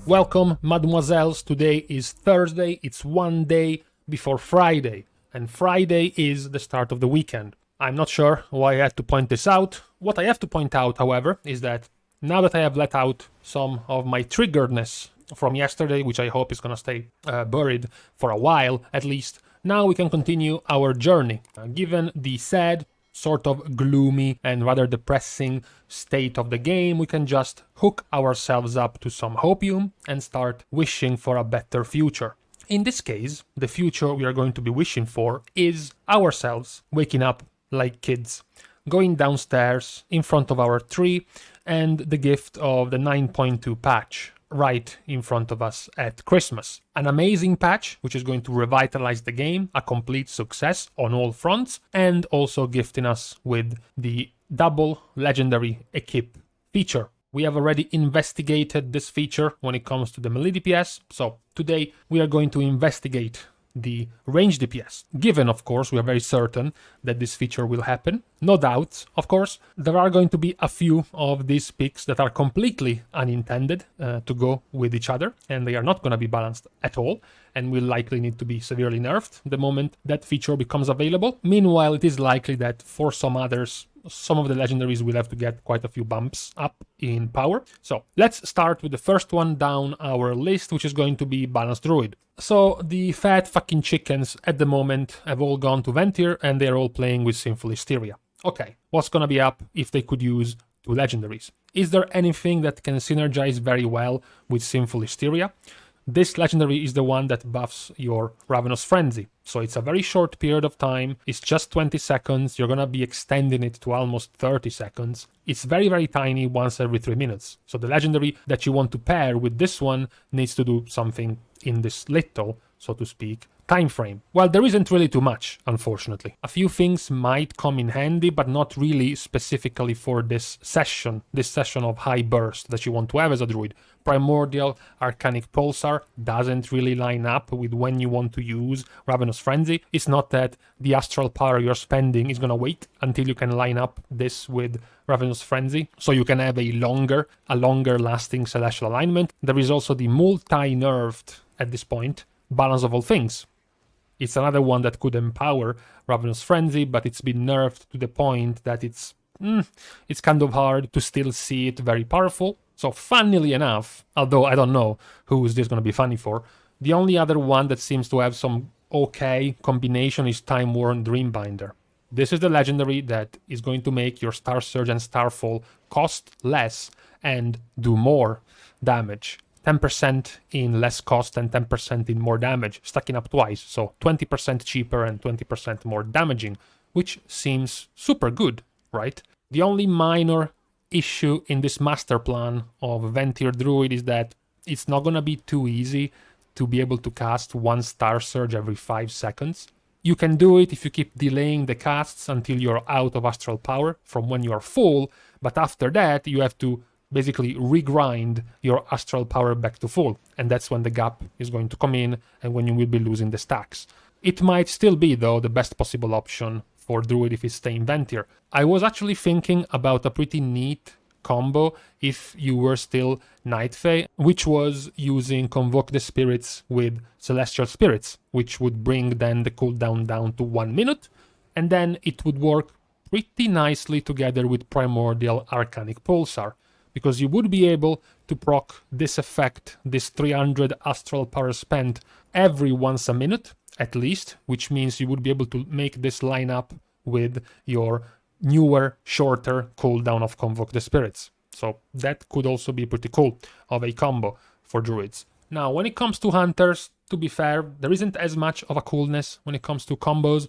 Welcome, mademoiselles. Today is Thursday. It's one day before Friday, and Friday is the start of the weekend. I'm not sure why I had to point this out. What I have to point out, however, is that now that I have let out some of my triggeredness from yesterday, which I hope is gonna stay buried for a while at least, now we can continue our journey. Given the sad, sort of gloomy and rather depressing state of the game, we can just hook ourselves up to some hopium and start wishing for a better future. In this case, the future we are going to be wishing for is ourselves waking up like kids, going downstairs in front of our tree, and the gift of the 9.2 patch right in front of us at Christmas. An amazing patch which is going to revitalize the game, a complete success on all fronts, and also gifting us with the double legendary equip feature. We have already investigated this feature when it comes to the melee DPS, so today we are going to investigate the Ranged DPS. Given, of course, we are very certain that this feature will happen. No doubts, of course. There are going to be a few of these picks that are completely unintended to go with each other, and they are not going to be balanced at all, and will likely need to be severely nerfed the moment that feature becomes available. Meanwhile, it is likely that for some others, some of the legendaries will have to get quite a few bumps up in power. So let's start with the first one down our list, which is going to be Balanced Druid. So the fat fucking chickens at the moment have all gone to Ventir and they're all playing with Sinful Hysteria. Okay, what's gonna be up if they could use two legendaries? Is there anything that can synergize very well with Sinful Hysteria? This legendary is the one that buffs your Ravenous Frenzy. So it's a very short period of time, it's just 20 seconds, you're gonna be extending it to almost 30 seconds. It's very, very tiny, once every 3 minutes. So the legendary that you want to pair with this one needs to do something in this little, so to speak, time frame. Well, there isn't really too much, unfortunately. A few things might come in handy, but not really specifically for this session of high burst that you want to have as a druid. Primordial Arcanic Pulsar doesn't really line up with when you want to use Ravenous Frenzy. It's not that the astral power you're spending is gonna wait until you can line up this with Ravenous Frenzy, so you can have a longer lasting celestial alignment. There is also the multi-nerfed, at this point, Balance of All Things. It's another one that could empower Ravenous Frenzy, but it's been nerfed to the point that it's kind of hard to still see it very powerful. So funnily enough, although I don't know who is this going to be funny for, the only other one that seems to have some okay combination is Time-Worn Dreambinder. This is the legendary that is going to make your Star Surge and Starfall cost less and do more damage. 10% in less cost and 10% in more damage, stacking up twice, so 20% cheaper and 20% more damaging, which seems super good, right? The only minor issue in this master plan of Ventir Druid is that it's not gonna be too easy to be able to cast one Star Surge every 5 seconds. You can do it if you keep delaying the casts until you're out of astral power from when you are full, but after that you have to basically regrind your astral power back to full, and that's when the gap is going to come in and when you will be losing the stacks. It might still be, though, the best possible option for Druid if it's staying Ventir. I was actually thinking about a pretty neat combo if you were still Night Fae, which was using Convoke the Spirits with Celestial Spirits, which would bring then the cooldown down to 1 minute, and then it would work pretty nicely together with Primordial Arcanic Pulsar, because you would be able to proc this effect, this 300 astral power spent, every once a minute, at least, which means you would be able to make this line up with your newer, shorter cooldown of Convoke the Spirits. So that could also be pretty cool of a combo for druids. Now, when it comes to hunters, to be fair, there isn't as much of a coolness when it comes to combos.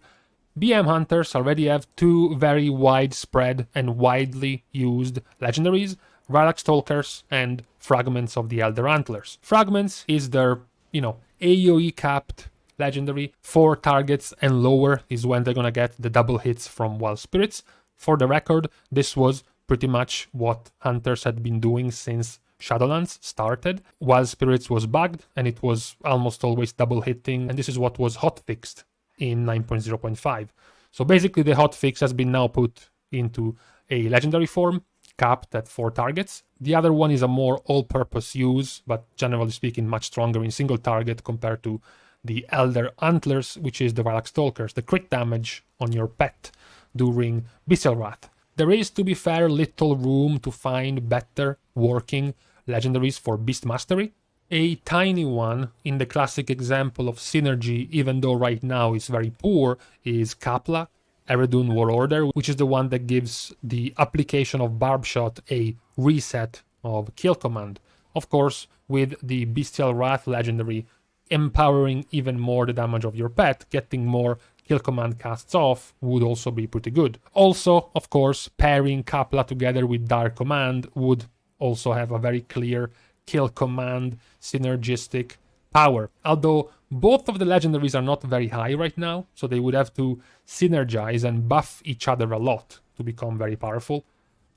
BM hunters already have two very widespread and widely used legendaries, Rylak Stalkers and Fragments of the Elder Antlers. Fragments is their, AoE capped legendary. 4 targets and lower is when they're gonna get the double hits from Wild Spirits. For the record, this was pretty much what hunters had been doing since Shadowlands started. Wild Spirits was bugged and it was almost always double hitting, and this is what was hotfixed in 9.0.5. So basically the hotfix has been now put into a legendary form, capped at 4 targets. The other one is a more all-purpose use, but generally speaking much stronger in single target compared to the Elder Antlers, which is the Varlac Stalkers, the crit damage on your pet during Bestial Wrath. There is, to be fair, little room to find better working legendaries for Beast Mastery. A tiny one, in the classic example of synergy, even though right now it's very poor, is Kapla, Eredun War Order, which is the one that gives the application of Barb Shot a reset of kill command. Of course, with the Bestial Wrath legendary empowering even more the damage of your pet, getting more kill command casts off would also be pretty good. Also, of course, pairing Kapla together with Dark Command would also have a very clear kill command synergistic power. Although both of the legendaries are not very high right now, so they would have to synergize and buff each other a lot to become very powerful.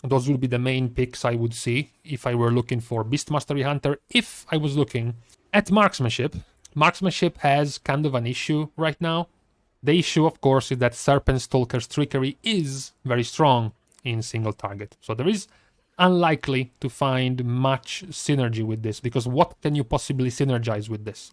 Those would be the main picks I would see if I were looking for Beast Mastery Hunter. If I was looking at Marksmanship, Marksmanship has kind of an issue right now. The issue, of course, is that Serpent Stalker's Trickery is very strong in single target. So there is unlikely to find much synergy with this, because what can you possibly synergize with this?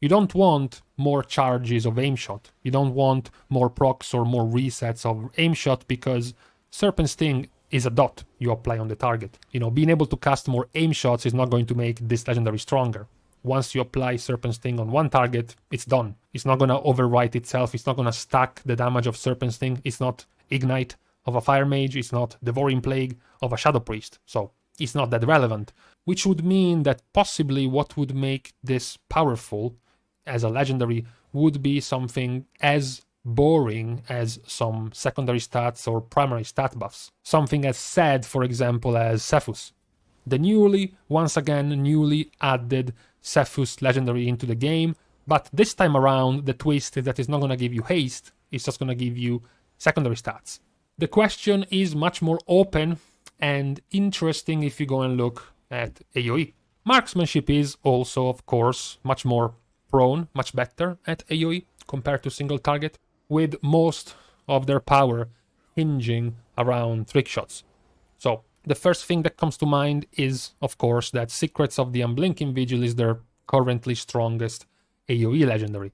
You don't want more charges of aim shot. You don't want more procs or more resets of aim shot, because Serpent Sting is a dot you apply on the target. You know, being able to cast more aim shots is not going to make this legendary stronger. Once you apply Serpent Sting on one target, it's done. It's not going to overwrite itself. It's not going to stack the damage of Serpent Sting. It's not Ignite of a Fire Mage. It's not Devouring Plague of a Shadow Priest. So it's not that relevant. Which would mean that possibly what would make this powerful as a legendary would be something as boring as some secondary stats or primary stat buffs. Something as sad, for example, as Cephus. The once again, newly added Cephus legendary into the game, but this time around the twist is that it's not going to give you haste, it's just going to give you secondary stats. The question is much more open and interesting if you go and look at AoE. Marksmanship is also, of course, much more prone, much better at AoE compared to single target, with most of their power hinging around trick shots. So the first thing that comes to mind is, of course, that Secrets of the Unblinking Vigil is their currently strongest AoE legendary.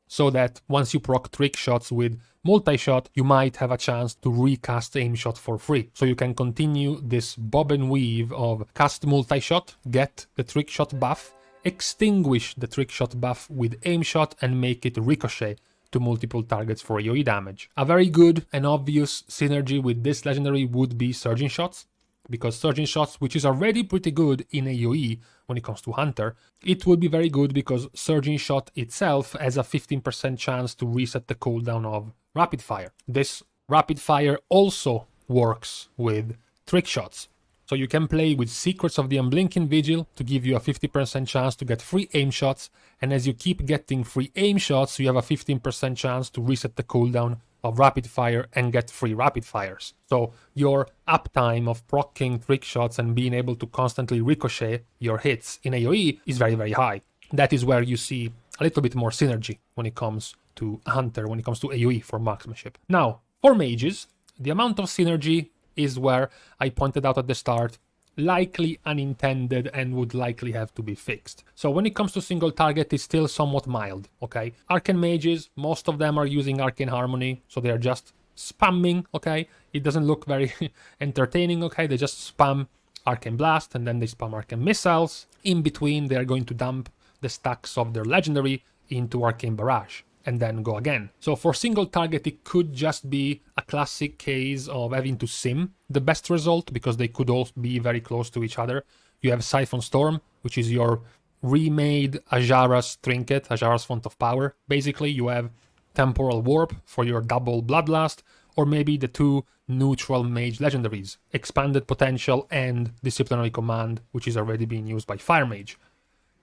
So that once you proc trick shots with multi-shot, you might have a chance to recast aim shot for free. So you can continue this bob and weave of cast multi-shot, get the trick shot buff, extinguish the trick shot buff with aim shot, and make it ricochet to multiple targets for AoE damage. A very good and obvious synergy with this legendary would be Surging Shots, because Surging Shots, which is already pretty good in AoE when it comes to Hunter, it would be very good because Surging Shot itself has a 15% chance to reset the cooldown of Rapid Fire. This Rapid Fire also works with Trick Shots. So you can play with Secrets of the Unblinking Vigil to give you a 50% chance to get free aim shots, and as you keep getting free aim shots, you have a 15% chance to reset the cooldown of Rapid Fire and get free Rapid Fires. So your uptime of proccing trick shots and being able to constantly ricochet your hits in AoE is very, very high. That is where you see a little bit more synergy when it comes to Hunter, when it comes to AoE for Marksmanship. Now, for mages, the amount of synergy is where I pointed out at the start, likely unintended and would likely have to be fixed. So when it comes to single target, it's still somewhat mild, okay? Arcane Mages, most of them are using Arcane Harmony, so they are just spamming, okay? It doesn't look very entertaining, okay? They just spam Arcane Blast and then they spam Arcane Missiles. In between, they are going to dump the stacks of their legendary into Arcane Barrage and then go again. So for single target, it could just be a classic case of having to sim the best result, because they could all be very close to each other. You have Siphon Storm, which is your remade Ajara's Trinket, Ajara's Font of Power. Basically, you have Temporal Warp for your double Bloodlust, or maybe the two neutral mage legendaries, Expanded Potential and Disciplinary Command, which is already being used by Fire Mage.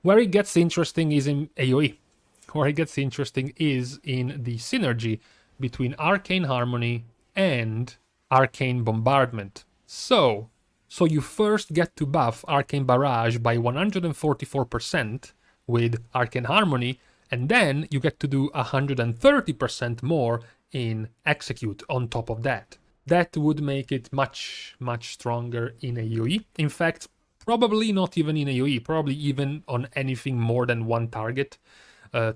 Where it gets interesting is in AoE. Where it gets interesting is in the synergy between Arcane Harmony and Arcane Bombardment. So you first get to buff Arcane Barrage by 144% with Arcane Harmony, and then you get to do 130% more in Execute on top of that. That would make it much, much stronger in AoE. In fact, probably not even in AoE, probably even on anything more than one target.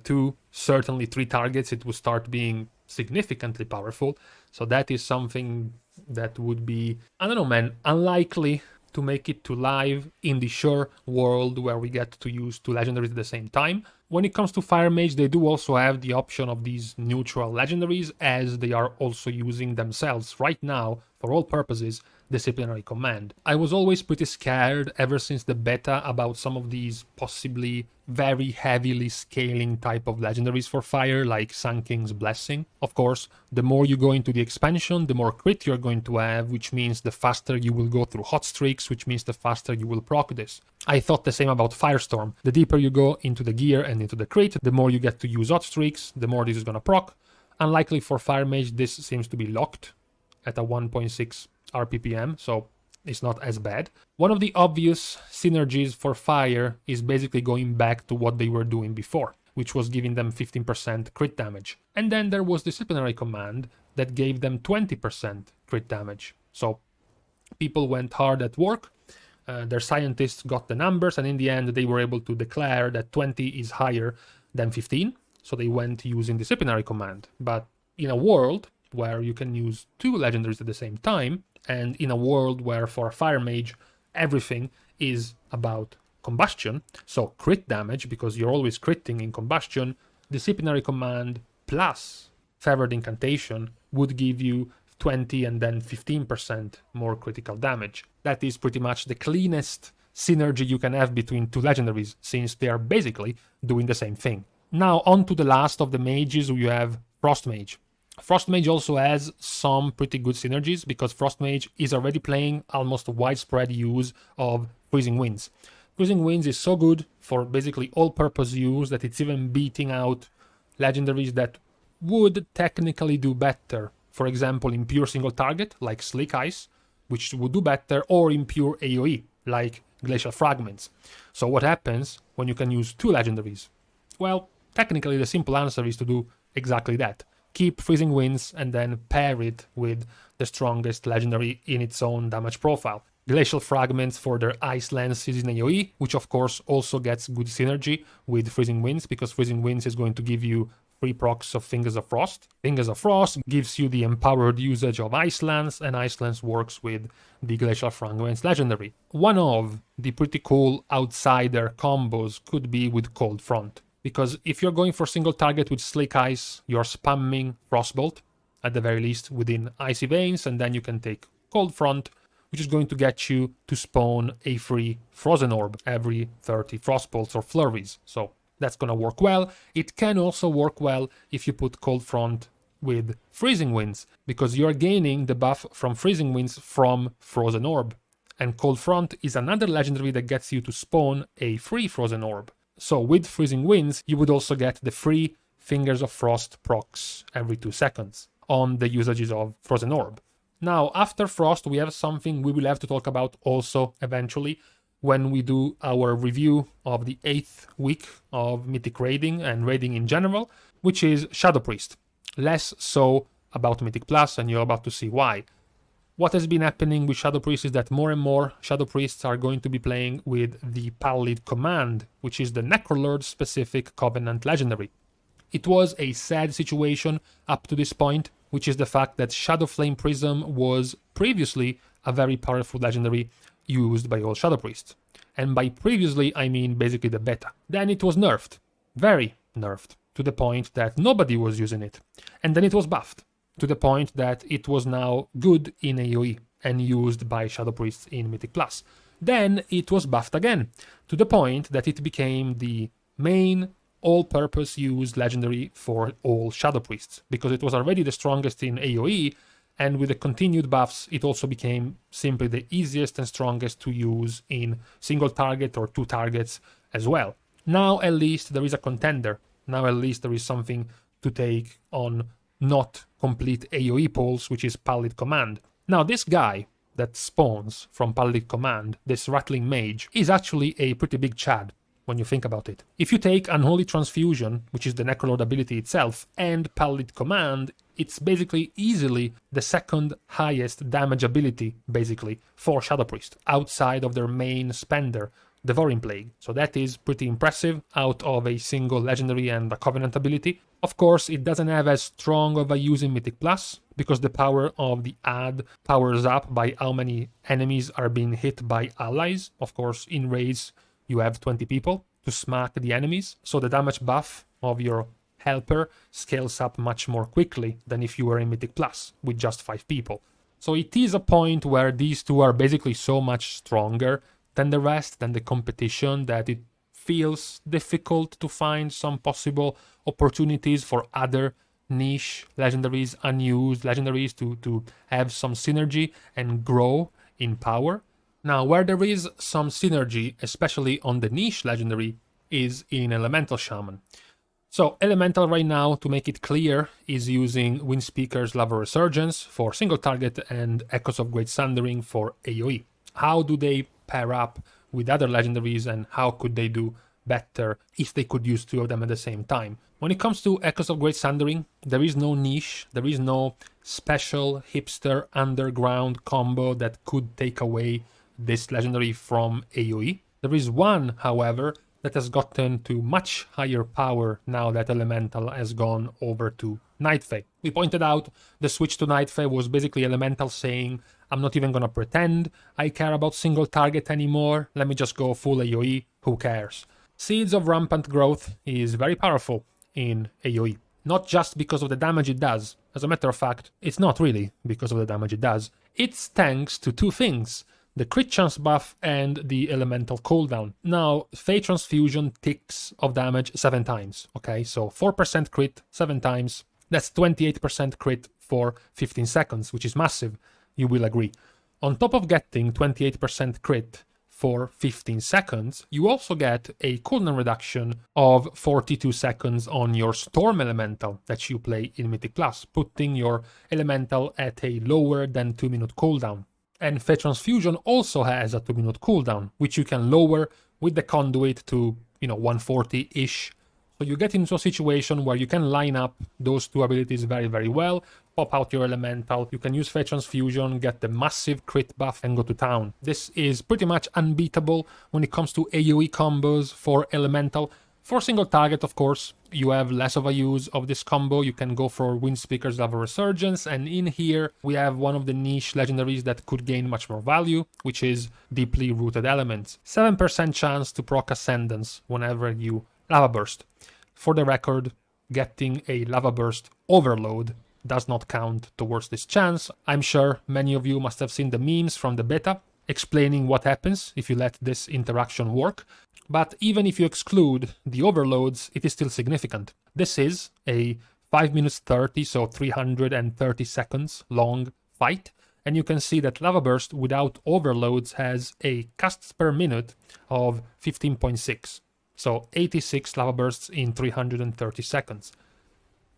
Two, certainly three targets, it would start being significantly powerful. So that is something that would be, I don't know, man, unlikely to make it to live in the sure world where we get to use two legendaries at the same time. When it comes to Fire Mage, they do also have the option of these neutral legendaries, as they are also using themselves right now, for all purposes, Disciplinary Command. I was always pretty scared ever since the beta about some of these possibly very heavily scaling type of legendaries for fire, like Sun King's Blessing. Of course, the more you go into the expansion, the more crit you're going to have, which means the faster you will go through hot streaks, which means the faster you will proc this. I thought the same about Firestorm. The deeper you go into the gear and into the crit, the more you get to use hot streaks, the more this is gonna proc. Unlikely for Fire Mage, this seems to be locked at a 1.6 RPPM, so it's not as bad. One of the obvious synergies for fire is basically going back to what they were doing before, which was giving them 15% crit damage. And then there was Disciplinary Command that gave them 20% crit damage. So people went hard at work, their scientists got the numbers, and in the end they were able to declare that 20 is higher than 15, so they went using Disciplinary Command. But in a world where you can use two legendaries at the same time, and in a world where for a Fire Mage everything is about combustion, so crit damage, because you're always critting in combustion, Disciplinary Command plus Favored Incantation would give you 20 and then 15% more critical damage. That is pretty much the cleanest synergy you can have between two legendaries, since they are basically doing the same thing. Now on to the last of the mages, we have Frost Mage. Frost Mage also has some pretty good synergies, because Frost Mage is already playing almost widespread use of Freezing Winds. Freezing Winds is so good for basically all-purpose use that it's even beating out legendaries that would technically do better. For example, in pure single target, like Slick Ice, which would do better, or in pure AoE, like Glacial Fragments. So what happens when you can use two legendaries? Well, technically the simple answer is to do exactly that. Keep Freezing Winds and then pair it with the strongest legendary in its own damage profile. Glacial Fragments for their Ice Lances in AoE, which of course also gets good synergy with Freezing Winds, because Freezing Winds is going to give you free procs of Fingers of Frost. Fingers of Frost gives you the empowered usage of Ice Lance, and Ice Lance works with the Glacial Fragments legendary. One of the pretty cool outsider combos could be with Cold Front, because if you're going for single target with Slick Ice, you're spamming Frostbolt, at the very least within Icy Veins, and then you can take Cold Front, which is going to get you to spawn a free Frozen Orb every 30 Frostbolts or Flurries. So that's gonna work well. It can also work well if you put Cold Front with Freezing Winds, because you're gaining the buff from Freezing Winds from Frozen Orb. And Cold Front is another legendary that gets you to spawn a free Frozen Orb. So with Freezing Winds, you would also get the free Fingers of Frost procs every 2 seconds on the usages of Frozen Orb. Now, after Frost, we have something we will have to talk about also eventually when we do our review of the 8th week of Mythic Raiding and Raiding in general, which is Shadow Priest. Less so about Mythic Plus, and you're about to see why. What has been happening with Shadow Priest is that more and more Shadow Priests are going to be playing with the Pallid Command, which is the Necrolord specific Covenant legendary. It was a sad situation up to this point, which is the fact that Shadow Flame Prism was previously a very powerful legendary used by all Shadow Priests. And by previously, I mean basically the beta. Then it was nerfed, very nerfed, to the point that nobody was using it. And then it was buffed, to the point that it was now good in AoE and used by Shadow Priests in Mythic Plus. Then it was buffed again, to the point that it became the main all-purpose used legendary for all Shadow Priests, because it was already the strongest in AoE, and with the continued buffs, it also became simply the easiest and strongest to use in single target or 2 targets as well. Now at least there is a contender. Now at least there is something to take on not complete AoE pulls, which is Pallid Command. Now this guy that spawns from Pallid Command, this Rattling Mage, is actually a pretty big Chad. when you think about it. If you take Unholy Transfusion, which is the Necrolord ability itself, and Pallid Command, it's basically easily the second highest damage ability, basically, for Shadow Priest, outside of their main spender, Devouring Plague. So that is pretty impressive out of a single legendary and a Covenant ability. Of course, it doesn't have as strong of a use in Mythic Plus, because the power of the add powers up by how many enemies are being hit by allies. Of course, in raids, you have 20 people to smack the enemies, so the damage buff of your helper scales up much more quickly than if you were in Mythic Plus with just 5 people. So it is a point where these two are basically so much stronger than the rest, than the competition, that it feels difficult to find some possible opportunities for other niche legendaries, unused legendaries to have some synergy and grow in power. Now, where there is some synergy, especially on the niche legendary, is in Elemental Shaman. So Elemental right now, to make it clear, is using Windspeaker's Lava Resurgence for single target and Echoes of Great Sundering for AoE. How do they pair up with other legendaries, and how could they do better if they could use two of them at the same time? When it comes to Echoes of Great Sundering, there is no niche, there is no special hipster underground combo that could take away this legendary from AoE. There is one, however, that has gotten to much higher power now that Elemental has gone over to Nightfey. We pointed out the switch to Nightfey was basically Elemental saying, I'm not even gonna pretend I care about single target anymore, let me just go full AoE, who cares? Seeds of Rampant Growth is very powerful in AoE. Not just because of the damage it does. As a matter of fact, it's not really because of the damage it does. It's thanks to two things: the crit chance buff and the elemental cooldown. Now, Fey Transfusion ticks of damage 7 times, okay? So 4% crit 7 times, that's 28% crit for 15 seconds, which is massive, you will agree. On top of getting 28% crit for 15 seconds, you also get a cooldown reduction of 42 seconds on your Storm Elemental that you play in Mythic Plus, putting your Elemental at a lower than 2-minute cooldown. And Fey Transfusion also has a 2-minute cooldown, which you can lower with the Conduit to, 140-ish. So you get into a situation where you can line up those two abilities very, very well, pop out your Elemental, you can use Fey Transfusion, get the massive crit buff and go to town. This is pretty much unbeatable when it comes to AoE combos for Elemental. For single target, of course, you have less of a use of this combo. You can go for Windspeaker's Lava Resurgence, and in here we have one of the niche legendaries that could gain much more value, which is Deeply Rooted Elements. 7% chance to proc Ascendance whenever you Lava Burst. For the record, getting a Lava Burst overload does not count towards this chance. I'm sure many of you must have seen the memes from the beta explaining what happens if you let this interaction work. But even if you exclude the overloads, it is still significant. This is a 5 minutes 30, so 330 seconds long fight. And you can see that Lava Burst without overloads has a casts per minute of 15.6. So 86 Lava Bursts in 330 seconds.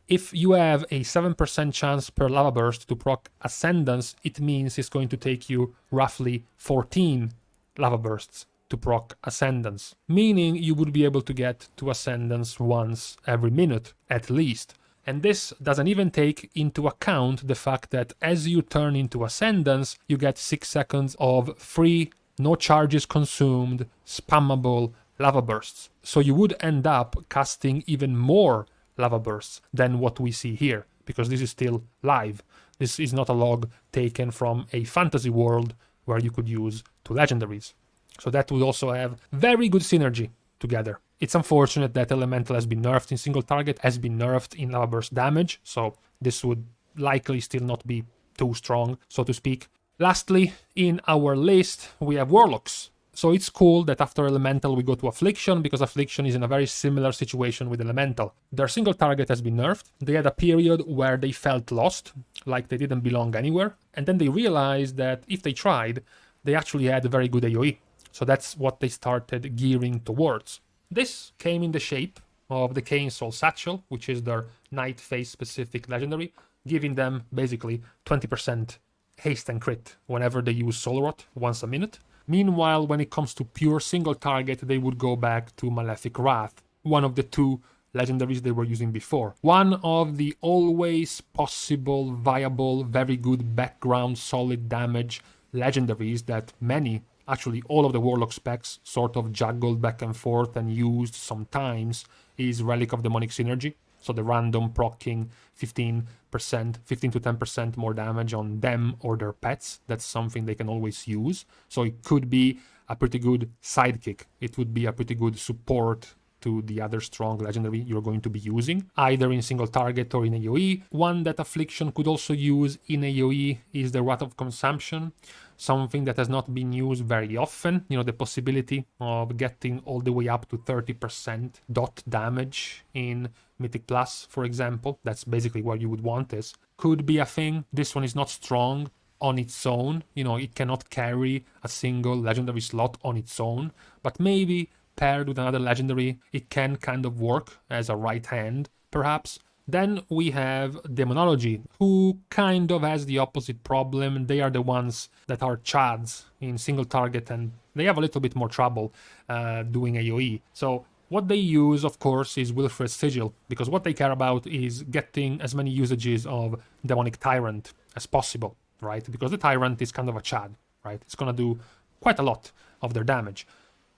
If you have a 7% chance per Lava Burst to proc Ascendance, it means it's going to take you roughly 14 Lava Bursts to proc Ascendance, meaning you would be able to get to Ascendance once every minute, at least. And this doesn't even take into account the fact that as you turn into Ascendance, you get 6 seconds of free, no charges consumed, spammable Lava Bursts. So you would end up casting even more Lava Bursts than what we see here, because this is still live. This is not a log taken from a fantasy world where you could use two legendaries. So that would also have very good synergy together. It's unfortunate that Elemental has been nerfed in single target, has been nerfed in Lava Burst damage, so this would likely still not be too strong, so to speak. Lastly, in our list, we have Warlocks. So it's cool that after Elemental we go to Affliction, because Affliction is in a very similar situation with Elemental. Their single target has been nerfed, they had a period where they felt lost, like they didn't belong anywhere, and then they realized that if they tried, they actually had a very good AoE. So that's what they started gearing towards. This came in the shape of the Kain Soul Satchel, which is their Night Phase specific legendary, giving them basically 20% haste and crit whenever they use Soul Rot once a minute. Meanwhile, when it comes to pure single target, they would go back to Malefic Wrath, one of the two legendaries they were using before. One of the always possible, viable, very good background, solid damage legendaries that many, actually all of the Warlock specs, sort of juggled back and forth and used sometimes is Relic of Demonic Synergy. So the random proccing 15% to 10% more damage on them or their pets. That's something they can always use. So it could be a pretty good sidekick. It would be a pretty good support to the other strong legendary you're going to be using, either in single target or in AoE. One that Affliction could also use in AoE is the Wrath of Consumption, something that has not been used very often. You know, the possibility of getting all the way up to 30% dot damage in Mythic Plus, for example. That's basically what you would want this. Could be a thing. This one is not strong on its own. You know, it cannot carry a single legendary slot on its own, but maybe paired with another legendary, it can kind of work as a right hand, perhaps. Then we have Demonology, who kind of has the opposite problem. They are the ones that are chads in single target, and they have a little bit more trouble doing AoE. So what they use, of course, is Wilfred's Sigil, because what they care about is getting as many usages of Demonic Tyrant as possible, right? Because the Tyrant is kind of a chad, right? It's gonna do quite a lot of their damage.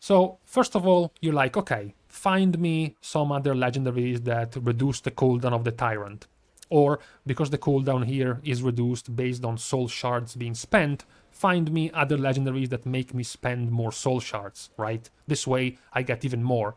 So, first of all, you're like, okay, find me some other legendaries that reduce the cooldown of the Tyrant. Or, because the cooldown here is reduced based on soul shards being spent, find me other legendaries that make me spend more soul shards, right? This way, I get even more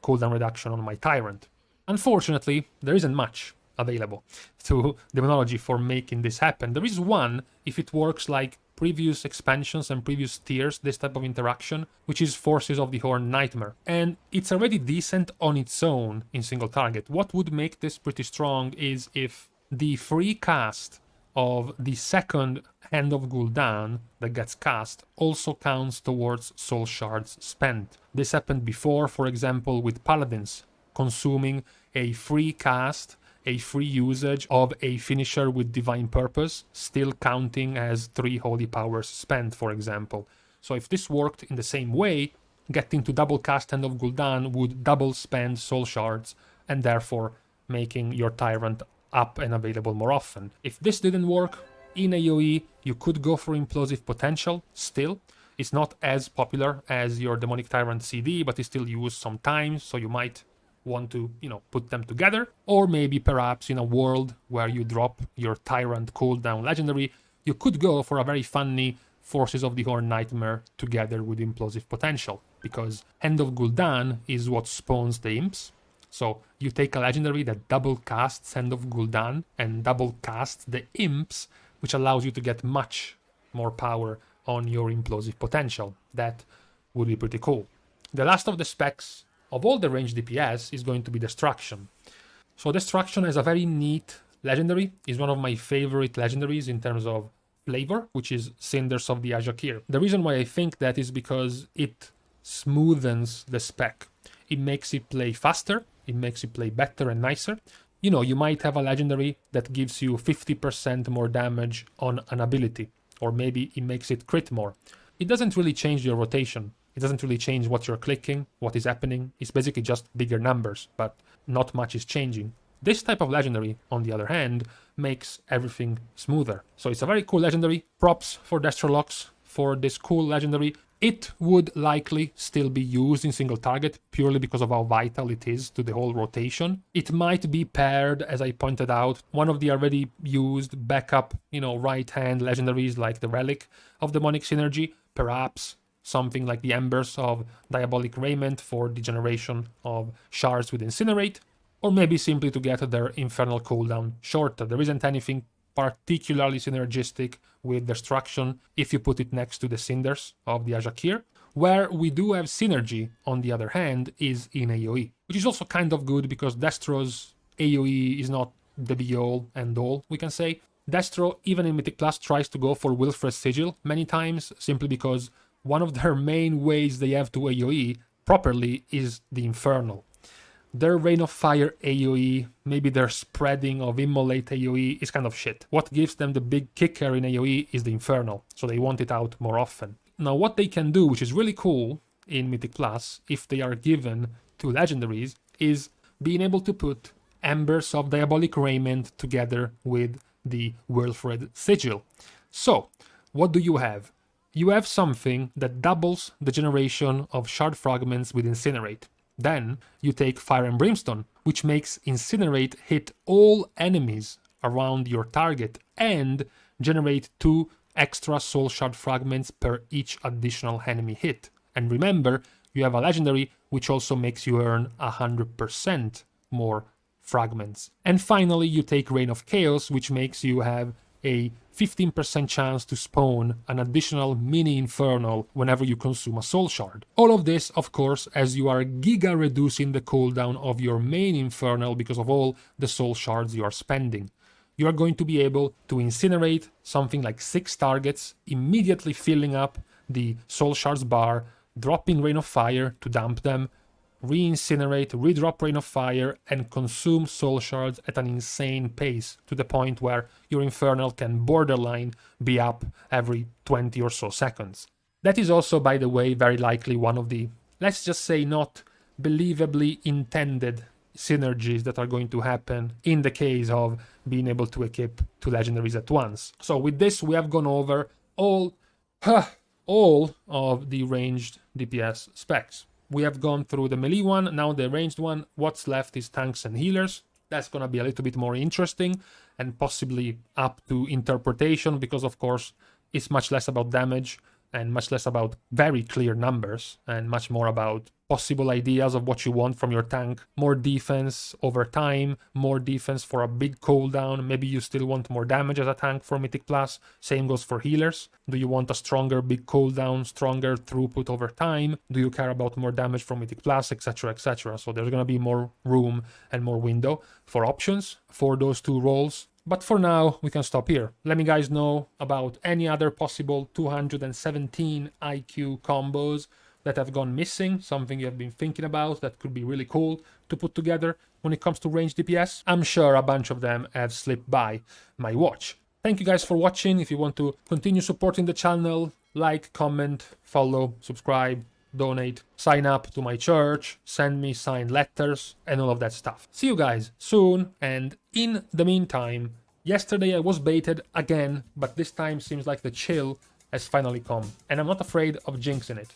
cooldown reduction on my Tyrant. Unfortunately, there isn't much available to Demonology for making this happen. There is one, if it works like previous expansions and previous tiers, this type of interaction, which is Forces of the Horn Nightmare. And it's already decent on its own in single target. What would make this pretty strong is if the free cast of the second Hand of Gul'dan that gets cast also counts towards soul shards spent. This happened before, for example, with Paladins, consuming a free cast, a free usage of a finisher with Divine Purpose, still counting as 3 Holy Powers spent, for example. So if this worked in the same way, getting to double cast Hand of Gul'dan would double spend soul shards, and therefore making your Tyrant up and available more often. If this didn't work, in AoE, you could go for Implosive Potential, still. It's not as popular as your Demonic Tyrant CD, but it's still used sometimes, so you might want to, you know, put them together. Or maybe perhaps in a world where you drop your Tyrant cooldown legendary, you could go for a very funny Forces of the Horn Nightmare together with Implosive Potential, because Hand of Gul'dan is what spawns the imps. So you take a legendary that double casts Hand of Gul'dan and double casts the imps, which allows you to get much more power on your Implosive Potential. That would be pretty cool. The last of the specs of all the ranged DPS is going to be Destruction. So Destruction is a very neat legendary, is one of my favorite legendaries in terms of flavor, which is Cinders of the Ajakir. The reason why I think that is because it smoothens the spec. It makes it play faster, it makes it play better and nicer. You know, you might have a legendary that gives you 50% more damage on an ability, or maybe it makes it crit more. It doesn't really change your rotation. It doesn't really change what you're clicking, what is happening. It's basically just bigger numbers, but not much is changing. This type of legendary, on the other hand, makes everything smoother. So it's a very cool legendary. Props for Destrolox for this cool legendary. It would likely still be used in single target purely because of how vital it is to the whole rotation. It might be paired, as I pointed out, one of the already used backup, you know, right-hand legendaries like the Relic of Demonic Synergy, perhaps something like the Embers of Diabolic Raiment for the generation of shards with Incinerate, or maybe simply to get their Infernal cooldown shorter. There isn't anything particularly synergistic with Destruction if you put it next to the Cinders of the Ajakir. Where we do have synergy, on the other hand, is in AoE, which is also kind of good because Destro's AoE is not the be-all and all, we can say. Destro, even in Mythic Plus, tries to go for Wilfred's Sigil many times, simply because one of their main ways they have to AoE properly is the Infernal. their Rain of Fire AoE, maybe their spreading of Immolate AoE is kind of shit. What gives them the big kicker in AoE is the Infernal, so they want it out more often. Now what they can do, which is really cool in Mythic Plus, if they are given to Legendaries, is being able to put Embers of Diabolic Raiment together with the Wilfred Sigil. So, what do you have? You have something that doubles the generation of shard fragments with Incinerate. Then you take Fire and Brimstone, which makes Incinerate hit all enemies around your target and generate 2 extra soul shard fragments per each additional enemy hit. And remember, you have a legendary which also makes you earn 100% more fragments. And finally, you take Reign of Chaos, which makes you have a 15% chance to spawn an additional mini Infernal whenever you consume a soul shard. All of this, of course, as you are giga reducing the cooldown of your main Infernal because of all the soul shards you are spending. You are going to be able to incinerate something like 6 targets, immediately filling up the soul shards bar, dropping Rain of Fire to dump them, re-incinerate, redrop Rain of Fire, and consume soul shards at an insane pace, to the point where your Infernal can borderline be up every 20 or so seconds. That is also, by the way, very likely one of the, let's just say, not believably intended synergies that are going to happen in the case of being able to equip 2 legendaries at once. So with this, we have gone over all of the ranged DPS specs. We have gone through the melee one, now the ranged one. What's left is tanks and healers. That's gonna be a little bit more interesting and possibly up to interpretation, because of course it's much less about damage and much less about very clear numbers and much more about possible ideas of what you want from your tank. More defense over time, more defense for a big cooldown. Maybe you still want more damage as a tank for Mythic Plus. Same goes for healers. Do you want a stronger big cooldown, stronger throughput over time? Do you care about more damage from Mythic Plus, etc, etc? So there's gonna be more room and more window for options for those 2 roles. But for now, we can stop here. Let me guys know about any other possible 217 IQ combos that have gone missing, something you have been thinking about that could be really cool to put together when it comes to ranged DPS. I'm sure a bunch of them have slipped by my watch. Thank you guys for watching. If you want to continue supporting the channel, like, comment, follow, subscribe, donate, sign up to my church, send me signed letters, and all of that stuff. See you guys soon, and in the meantime, yesterday I was baited again, but this time seems like the chill has finally come, and I'm not afraid of jinxing it.